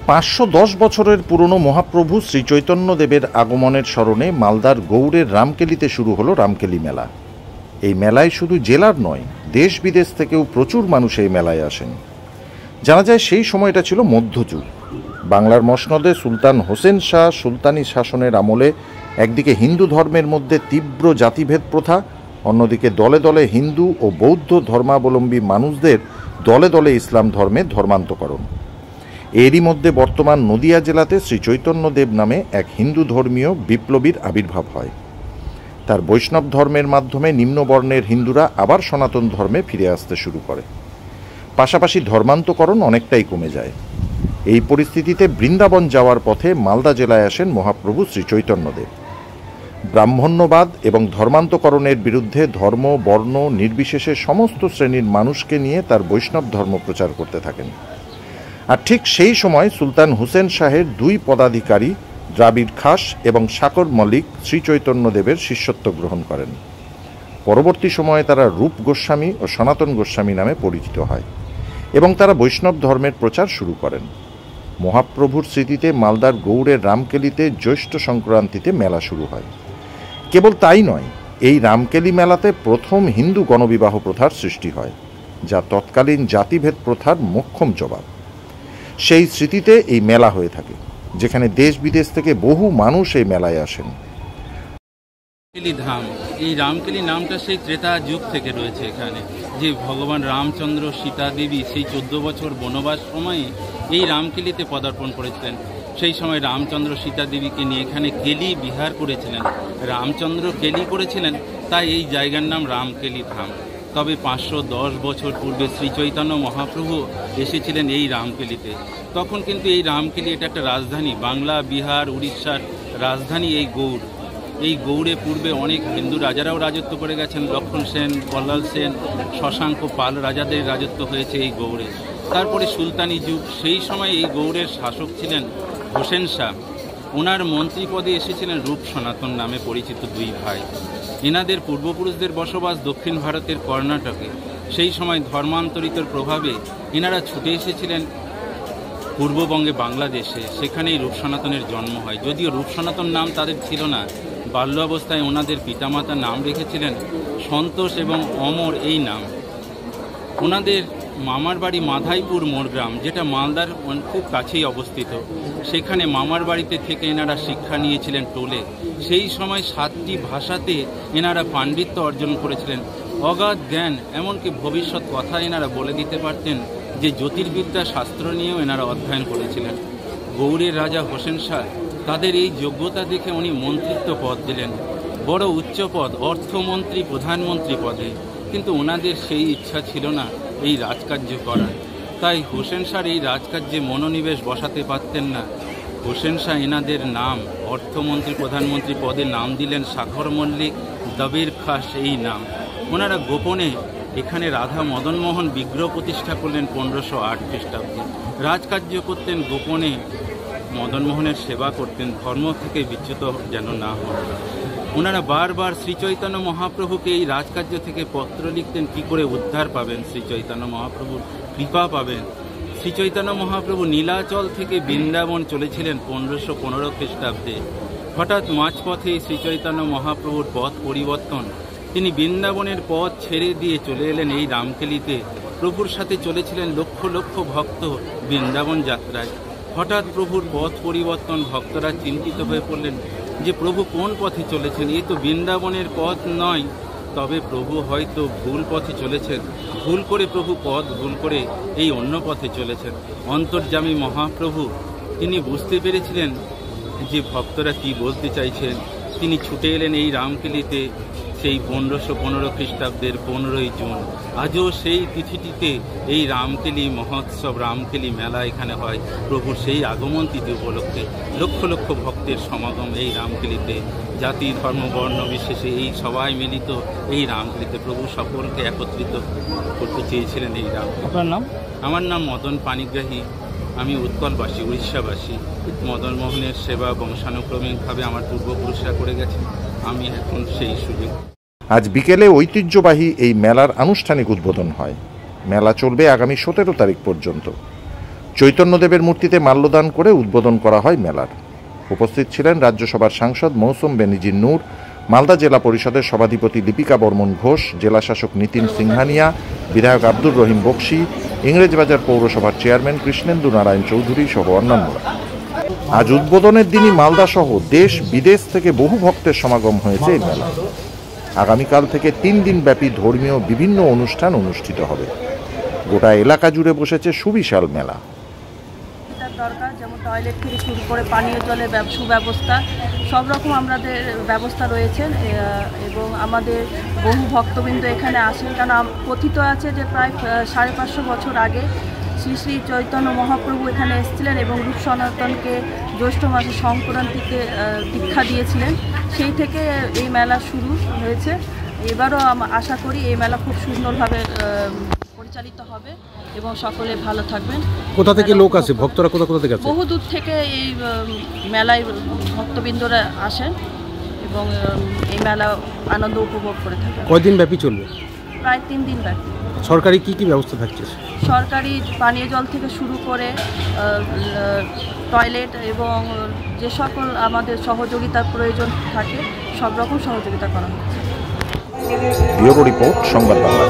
510 বছরের পুরনো মহাপ্রভু শ্রী চৈতন্যদেবের আগমনের স্মরণে মালদার গৌড়ের রামকেলিতে শুরু হলো রামকেলি মেলা। এই মেলায় শুধু জেলার নয়, দেশ বিদেশ থেকেও প্রচুর মানুষ এই মেলায় আসেন। জানা যায় সেই সময়টা ছিল মধ্যযুগ। বাংলার মসনদে সুলতান হোসেন শাহ সুলতানি শাসনের আমলে একদিকে হিন্দু ধর্মের মধ্যে তীব্র জাতিভেদ প্রথা, অন্যদিকে দলে দলে হিন্দু ও বৌদ্ধ ধর্মাবলম্বী মানুষদের দলে দলে ইসলাম ধর্মে ধর্মান্তকরণ। এরই মধ্যে বর্তমান নদিয়া জেলাতে শ্রী চৈতন্যদেব নামে এক হিন্দু ধর্মীয় বিপ্লবীর আবির্ভাব হয়। তার বৈষ্ণব ধর্মের মাধ্যমে নিম্নবর্ণের হিন্দুরা আবার সনাতন ধর্মে ফিরে আসতে শুরু করে। পাশাপাশি ধর্মান্তকরণ অনেকটাই কমে যায়। এই পরিস্থিতিতে বৃন্দাবন যাওয়ার পথে মালদা জেলায় আসেন মহাপ্রভু শ্রী চৈতন্যদেব। ব্রাহ্মণ্যবাদ এবং ধর্মান্তকরণের বিরুদ্ধে ধর্ম বর্ণ নির্বিশেষে সমস্ত শ্রেণীর মানুষকে নিয়ে তার বৈষ্ণব ধর্ম প্রচার করতে থাকেন। আর ঠিক সেই সময় সুলতান হুসেন শাহের দুই পদাধিকারী দ্রাবিড় খাস এবং সাকর মল্লিক শ্রী চৈতন্যদেবের শিষ্যত্ব গ্রহণ করেন। পরবর্তী সময়ে তারা রূপ গোস্বামী ও সনাতন গোস্বামী নামে পরিচিত হয় এবং তারা বৈষ্ণব ধর্মের প্রচার শুরু করেন। মহাপ্রভুর স্মৃতিতে মালদার গৌড়ের রামকেলিতে জ্যৈষ্ঠ সংক্রান্তিতে মেলা শুরু হয়। কেবল তাই নয়, এই রামকেলি মেলাতে প্রথম হিন্দু গণবিবাহ প্রথার সৃষ্টি হয়, যা তৎকালীন জাতিভেদ প্রথার মোক্ষম জবাব। সেই স্মৃতিতে এই মেলা হয়ে থাকে, যেখানে দেশ বিদেশ থেকে বহু মানুষ এই মেলায় আসেন। ধাম, এই রামকেলি নামটা সেই ত্রেতা যুগ থেকে রয়েছে এখানে, যে ভগবান রামচন্দ্র সীতা দেবী সেই 14 বছর বনবাস সময়ে এই রামকেলিতে পদার্পণ করেছিলেন। সেই সময় রামচন্দ্র সীতা দেবীকে নিয়ে এখানে কেলি বিহার করেছিলেন, রামচন্দ্র কেলি করেছিলেন, তাই এই জায়গার নাম রামকেলি ধাম। তবে 510 বছর পূর্বে শ্রী চৈতন্য মহাপ্রভু এসেছিলেন এই রামকেলিতে। তখন কিন্তু এই রামকেলি এটা একটা রাজধানী, বাংলা বিহার উড়িষ্যার রাজধানী এই গৌড়। এই গৌড়ে পূর্বে অনেক হিন্দু রাজারাও রাজত্ব করে গেছেন, লক্ষণ সেন, বল্লাল সেন, শশাঙ্ক পাল রাজাদের রাজত্ব হয়েছে এই গৌড়ে। তারপরে সুলতানি যুগ, সেই সময় এই গৌড়ের শাসক ছিলেন হোসেন শাহ। ওনার মন্ত্রী পদে এসেছিলেন রূপ সনাতন নামে পরিচিত দুই ভাই। এনাদের পূর্বপুরুষদের বসবাস দক্ষিণ ভারতের কর্ণাটকে। সেই সময় ধর্মান্তরিতের প্রভাবে এনারা ছুটে এসেছিলেন পূর্ববঙ্গে বাংলাদেশে, সেখানেই রূপ সনাতনের জন্ম হয়। যদিও রূপ সনাতন নাম তাদের ছিল না, বাল্য অবস্থায় ওনাদের পিতামাতার নাম রেখেছিলেন সন্তোষ এবং অমর এই নাম। ওনাদের মামার বাড়ি মাধাইপুর মোড়গ্রাম, যেটা মালদার খুব কাছেই অবস্থিত। সেখানে মামার বাড়িতে থেকে এনারা শিক্ষা নিয়েছিলেন টোলে। সেই সময় 7টি ভাষাতে এনারা পাণ্ডিত্য অর্জন করেছিলেন। অগাধ জ্ঞান, এমনকি ভবিষ্যৎ কথা এনারা বলে দিতে পারতেন, যে জ্যোতির্বিদ্যা শাস্ত্র নিয়েও এনারা অধ্যয়ন করেছিলেন। গৌড়ের রাজা হোসেন শাহ তাদের এই যোগ্যতা দেখে উনি মন্ত্রিত্ব পদ দিলেন, বড় উচ্চ পদ, অর্থমন্ত্রী প্রধানমন্ত্রী পদে। কিন্তু ওনাদের সেই ইচ্ছা ছিল না এই রাজকার্য করার, তাই হোসেন শাহর এই রাজকার্যে মনোনিবেশ বসাতে পারতেন না। হোসেন শাহ এনাদের নাম অর্থমন্ত্রী প্রধানমন্ত্রী পদে নাম দিলেন সাকর মল্লিক, দ্রাবিড় খাস এই নাম। ওনারা গোপনে এখানে রাধা মদনমোহন বিগ্রহ প্রতিষ্ঠা করলেন 1508 খ্রিস্টাব্দে। রাজকার্য করতেন গোপনে, মদনমোহনের সেবা করতেন, ধর্ম থেকে বিচ্যুত যেন না হয়। ওনারা বারবার শ্রী চৈতন্য মহাপ্রভুকে এই রাজকার্য থেকে পত্র লিখতেন, কি করে উদ্ধার পাবেন, শ্রী চৈতন্য মহাপ্রভুর কৃপা পাবেন। শ্রী চৈতন্য মহাপ্রভু নীলাচল থেকে বৃন্দাবন চলেছিলেন 1515 খ্রিস্টাব্দে। হঠাৎ মাঝপথে শ্রী চৈতন্য মহাপ্রভুর পথ পরিবর্তন, তিনি বৃন্দাবনের পথ ছেড়ে দিয়ে চলে এলেন এই রামকেলিতে। প্রভুর সাথে চলেছিলেন লক্ষ লক্ষ ভক্ত বৃন্দাবন যাত্রায়। হঠাৎ প্রভুর পথ পরিবর্তন, ভক্তরা চিন্তিত হয়ে পড়লেন যে প্রভু কোন পথে চলেছেন, এ তো বৃন্দাবনের পথ নয়। তবে প্রভু হয়তো ভুল পথে চলেছেন, ভুল করে প্রভু পথ ভুল করে এই অন্য পথে চলেছেন। অন্তর্যামী মহাপ্রভু তিনি বুঝতে পেরেছিলেন যে ভক্তরা কি বলতে চাইছেন। তিনি ছুটে এলেন এই রামকেলিতে সেই 1515 খ্রিস্টাব্দের 15ই জুন। আজও সেই তিথিটিতে এই রামকেলি মহোৎসব, রামকেলি মেলা এখানে হয়। প্রভুর সেই আগমন তিথি উপলক্ষে লক্ষ লক্ষ ভক্তের সমাগম এই রামকেলিতে। জাতি ধর্ম বর্ণ বিশেষে এই সবাই মিলিত এই রামকেলিতে প্রভু সকলকে একত্রিত করতে চেয়েছিলেন এই রাম। আপনার নাম? আমার নাম মদন পানিগ্রাহী, আমি উৎকলবাসী, উড়িষ্যাবাসী। মদনমোহনের সেবা বংশানুক্রমিকভাবে আমার পূর্বপুরুষরা করে গেছে, আমি এখন সেই সুযোগ। আজ বিকেলে ঐতিহ্যবাহী এই মেলার আনুষ্ঠানিক উদ্বোধন হয়। মেলা চলবে আগামী 17 তারিখ পর্যন্ত। চৈতন্যদেবের মূর্তিতে মাল্যদান করে উদ্বোধন করা হয় মেলার। উপস্থিত ছিলেন রাজ্যসভার সাংসদ মৌসুম বেনিজির নূর, মালদা জেলা পরিষদের সভাধিপতি লিপিকা বর্মন ঘোষ, জেলা শাসক নিতিন সিংহানিয়া, বিধায়ক আব্দুর রহিম বক্সি, ইংরেজবাজার পৌরসভার চেয়ারম্যান কৃষ্ণেন্দু নারায়ণ চৌধুরী সহ অন্যান্যরা। আজ উদ্বোধনের দিনই মালদা সহ দেশ বিদেশ থেকে বহু ভক্তের সমাগম হয়েছে এই মেলা। আগামীকাল থেকে 3 দিন ব্যাপী ধর্মীয় বিভিন্ন অনুষ্ঠান অনুষ্ঠিত হবে। গোটা এলাকা জুড়ে বসেছে সুবিশাল মেলা। দরকার, যেমন টয়লেট থেকে শুরু করে পানীয় জলের সুব্যবস্থা, সব রকম আমাদের ব্যবস্থা রয়েছে এবং আমাদের বহু ভক্তবৃন্দ এখানে আসেন। কারণ কথিত আছে যে প্রায় 550 বছর আগে শ্রী শ্রী চৈতন্য মহাপ্রভু এখানে এসেছিলেন এবং রূপ সনাতনকে জ্যৈষ্ঠ মাসে সংক্রান্তিতে দীক্ষা দিয়েছিলেন। সেই থেকে এই মেলা শুরু হয়েছে। এবারও আশা করি এই মেলা খুব সুন্দরভাবে পরিচালিত হবে এবং সকলে ভালো থাকবেন। কোথা থেকে লোক আসে, ভক্তরা কোথা কোথা থেকে আসে? বহু দূর থেকে এই মেলায় ভক্তবৃন্দরা আসেন এবং এই মেলা আনন্দ উপভোগ করে থাকেন। কয়দিন ব্যাপী চলবে? প্রায় 3 দিন ব্যাপী। সরকারি কি কি ব্যবস্থা থাকছে? সরকারি পানীয় জল থেকে শুরু করে টয়লেট এবং যে সকল আমাদের সহযোগিতার প্রয়োজন থাকে সব রকম সহযোগিতা করা হচ্ছে। ব্যুরো রিপোর্ট, সংবাদ বাংলা।